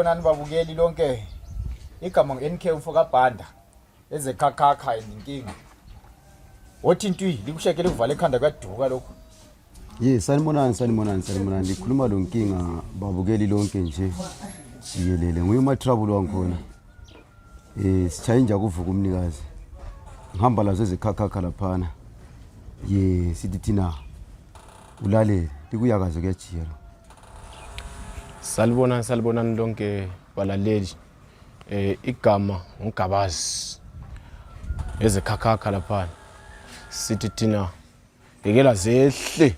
Sanibonani babukeli lonke. Igama nge-NK ufokabhanda eze KHAKHAKHA inkinga. Wothi intwi likushekele kuvala ekhanda kaduka lokho. Sanibonani likhuluma lo nkinga babukeli lonke nje. Yelele nguye Matrabuli wankhona. Sitshaye nje kuvuka umnikazi. Ngihamba lazo eze KHAKHAKHA laphana. Sithi thina ulalele likuyakaze kuyajiyela. Salibonani lonke balaleli. Igama ngigabazi eze KHAKHAKHA laphana. Sithi thina bekela zehle.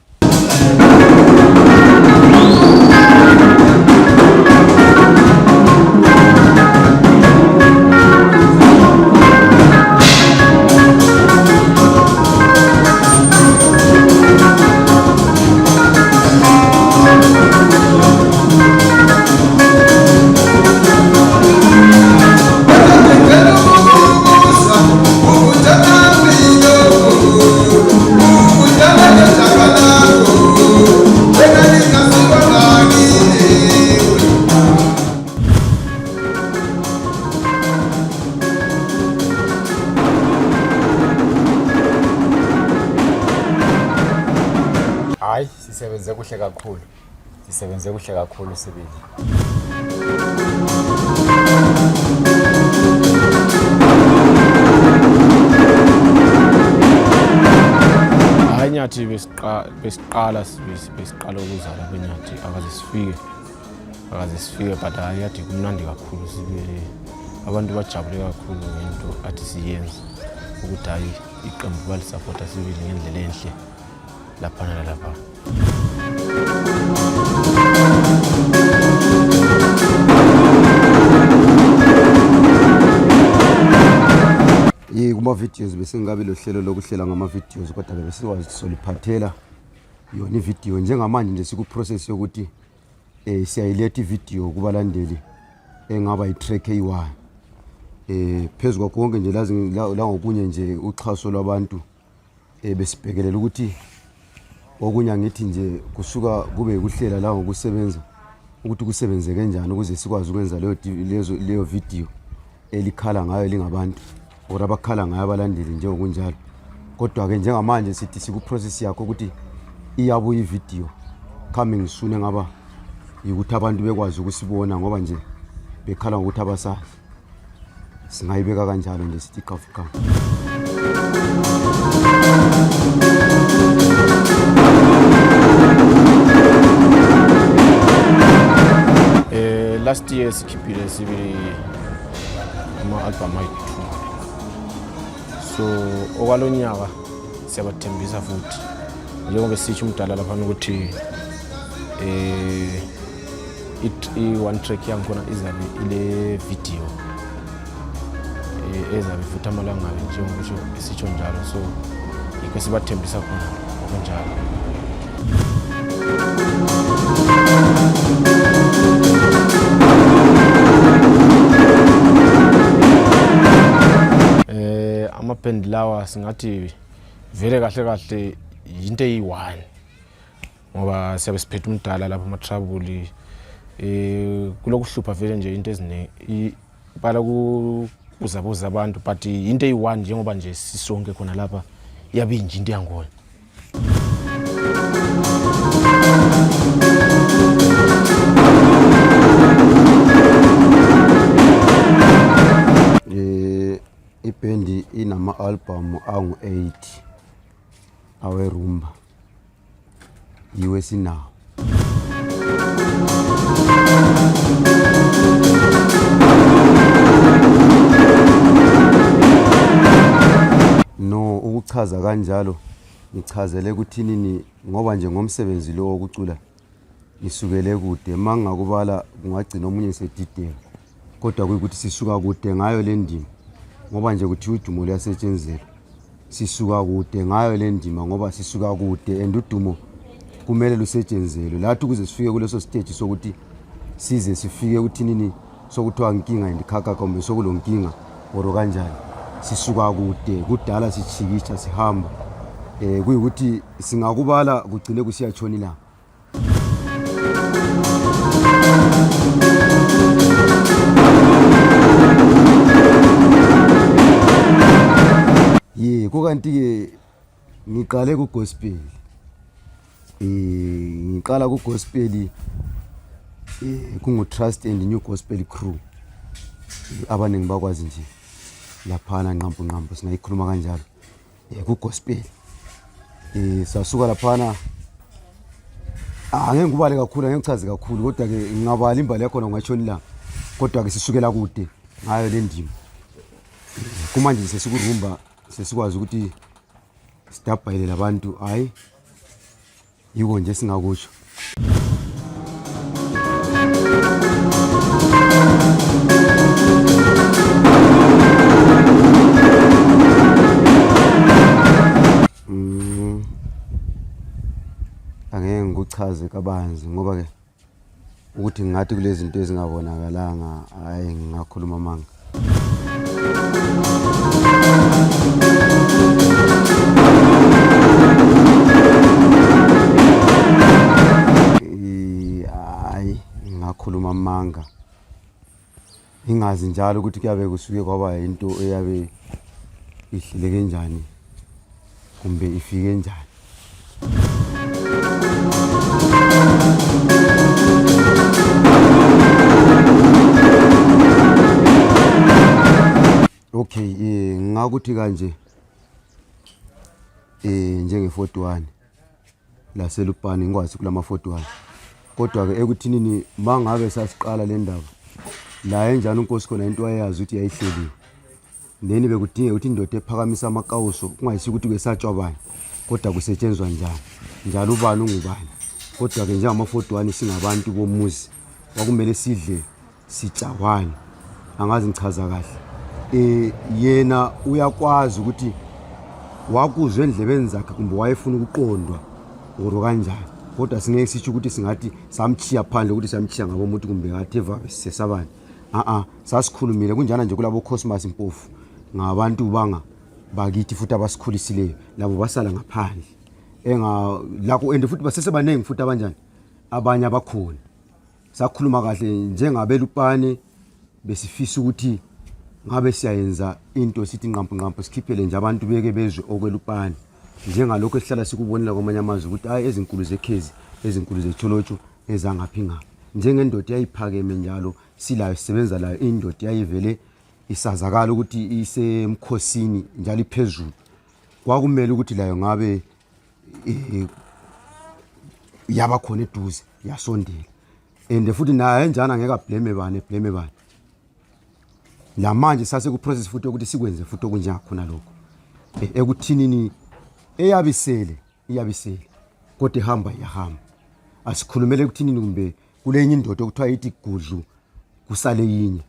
Sisebenze kuhle kakhulu sibili. Hayi Nyathi besiqala ukuzala beNyathi akaze sifike but hayi yathi kumnandi kakhulu sibili. Abantu bajabule kakhulu ngento athi siyenze ukuthi hayi iqembu balisupporta sibili ngendlela enhle lapha nalapha. Kuma videos bese ngabe lo hlelo lokuhlela ngama videos kodwa ke besikwazi soliphathela yona ivideo njengamanje nje siku process yokuthi siyayiletha ivideo kubalandeli engaba itrack eyi1 phezulu konke nje lazi la ngokunye nje uxhaso lwabantu besibhekelela ukuthi okunya ngithi nje kusuka kube ukuhlela la ngokusebenza ukuthi kusebenze kanjani ukuze sikwazi ukwenza leyo video elikhala ngayo lingabantu orabakhala ngayo abalandeli nje okunjalo. Kodwa ke njengamanje sithi siku process yakho ukuthi iyabuya ivideo coming soon engaba ukuthi abantu bekwazi ukusibona ngoba nje bekhala ngokuthi abasazi singayibeka kanjalo nje sithi kafuka. Last year sikhiphile sibili ama-album ayi-2. So okwalonyaka siyabathembisa futhi njengoba sisho umdala lapha ukuthi i-one track yangikhona izabe ile video ezabe futhi amalanga njengoba sisho njalo, so yikho sibathembisa khona okunjalo. Amaband lawa singathi vele kahle into eyi1 ngoba siyabe siphethe umdala lapha Matrabuli kulokuhlupha vele nje into eziningi bala kuzabuza abantu but into eyi1 njengoba nje sisonke khona lapha yabe nje into yangona. Ibendi inama album angu8 awerumba yiwe sinawo. No ukuchaza kanjalo ngichazele ukuthi nini ngoba nje ngomsebenzi lo wokucula ngisukele kude mangakubala kungagcina omunye sedideka kodwa kuyikuthi sisuka kude ngayo le ndima ngoba nje kuthi udumo liyasetshenziswa sisuka kude ngayo le ndima ngoba sisuka kude and udumo kumele lusetshenzelwe lathi ukuze sifike kuleso stage sokuthi size sifike ukuthi nini sokuthiwa inkinga indikhakha kombe sokulonkinga oro kanjani sisuka kude kudala sichikisha sihamba kuyikuthi singakubala kugcine kusiyatshona la. kukanti ke ngiqale ku gospel. Ngiqala ku gospel kungu Trust and New Gospel Crew. Abaningi bakwazi nje laphana nqampu singayikhuluma kanjalo. Ku gospel. Sasuka laphana angeke ngubale kakhulu angeke ngichaze kakhulu kodwa ke ngingabala imbali yakho ngashoni la kodwa ke sisukela kude ngayo le ndima kumanje sesikurumba sesikwazi ukuthi sidabhayele labantu hayi yiko nje singakusho angeke ngikuchaze kabanzi ngoba ke ukuthi ngathi kulezi zinto ezingabonakalanga hayi ngingakhuluma amanga hayi ngingakhuluma amanga ingazi njalo ukuthi kuyabe kusuke kwaba into eyabe ihleleke kanjani kumbe ifike kanjani. Okay, ngakuthi kanje njenge 41 la selupani ngikwazi kulama 41 kodwa ke ekuthinini mangabe sasiqala le ndaba la enjani uNkosi khona into ayazi ukuthi yayihleliwe neni bekudinge ukuthi indoda ephakamisa amakawuso kungayisi ukuthi kwesatshwa bani kodwa kusetshenzwa njani njalo ubani ungubani kodwa ke njengama 41 singabantu bomuzi kwakumele sidle sitshawane angazi ngichaza kahle yena uyakwazi ukuthi wakuzwe endlebeni zakhe kumbe wayefuna ukuqondwa ngoro kanjani kodwa singeke sithi ukuthi singathi samchiya phandle ukuthi samchiya ngabo umuntu kumbe ngathi eva sesabani sasikhulumile kunjana nje kulabo Cosmos impofu ngabantu banga bakithi futhi abasikhulisileyo labo basala ngaphandle lakho and futhi basesebanengi futhi abanjani abanye abakhona sakhuluma kahle njengabelupane besifisa ukuthi ngabe siyayenza into sithi nqampu sikhiphele nje abantu beke bezwe okwelupane njengalokho esihlala sikubonela kwamanye amazwe ukuthi hayi ezinkulu zekhezi ezinkulu zetholotsho ezangaphi ngapha njengendoda yayiphakeme njalo silayo sisebenza layo indoda yayivele isazakala ukuthi isemkhosini njalo iphezulu kwakumele ukuthi layo ngabe yaba khona eduze yasondela and futhi naye njana ngeke ablame bani la manje sase ku process futhi ukuthi sikwenze futhi okunjanga khona lokho ekuthinini iyabisele kodwa ihamba yahamba asikhulumele ukuthinini kumbe kulenye indoda okuthiwa ithi gudlu kusale yinye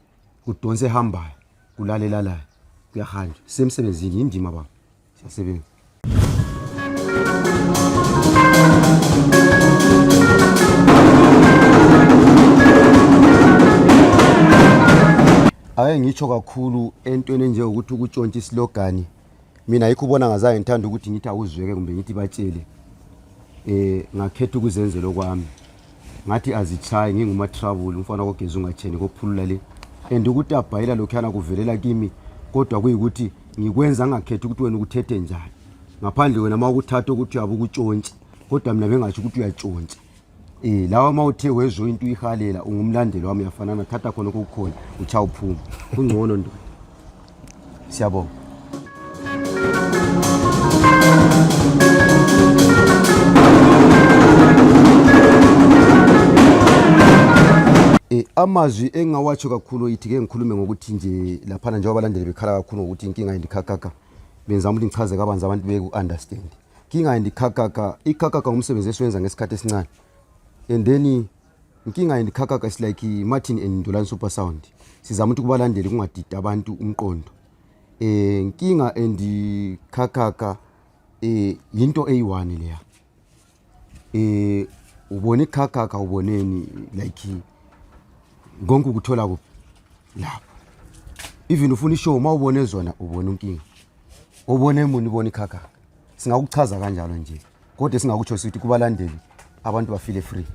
kudonse ehambayo kulalela la kuyahanjwa semsebenzini indima baba siyasebenza. Ake ngitsho kakhulu entweni nje ukuthi ukutshontsha islogani mina ayikho ubona ngazayo ngithanda ukuthi ngithi awuzweke kumbe ngithi batshele ngakhetha ukuzenzela kwami ngathi azitshaye nginguma-Matrabuli umfana kogeza ungatheni kophulula le and ukuthi abhayela lokhana kuvelela kimi kodwa kuyikuthi ngikwenza ngakhetha ukuthi wena ukuthethe njani ngaphandle wena mawukuthatha ukuthi uyabe ukutshontsha kodwa mina bengathi ukuthi uyatshontsha lawa mawuthe wezwe into uyihalela ungumlandeli wami yafanana thatha khona okukhona ucha uphuma kungcono ndoda siyabonga. Amazwi engawatsho kakhulu yithi ke ngikhulume ngokuthi nje laphana nje abalandeli bekhala kakhulu ngokuthi inkinga indikhakaka benza ukuthi ngichaze kabanzi abantu beku understand inkinga indikhakaka ikhakaka umsebenzi esiwenza ngesikhathi esincane and then inkinga indikhakaka is like Martin and Ndolani super sound sizama ukuthi kubalandeli kungadida abantu umqondo inkinga indikhakaka into eyi1 leya ubone ikhakaka uboneni like konke ukuthola kuphi lapho even ufuna ishow mawubone zona ubone inkinga ubone umuntu ubone ikhakaka singakuchaza kanjalo nje kodwa singakutsho sithi kubalandeli abantu bafile free.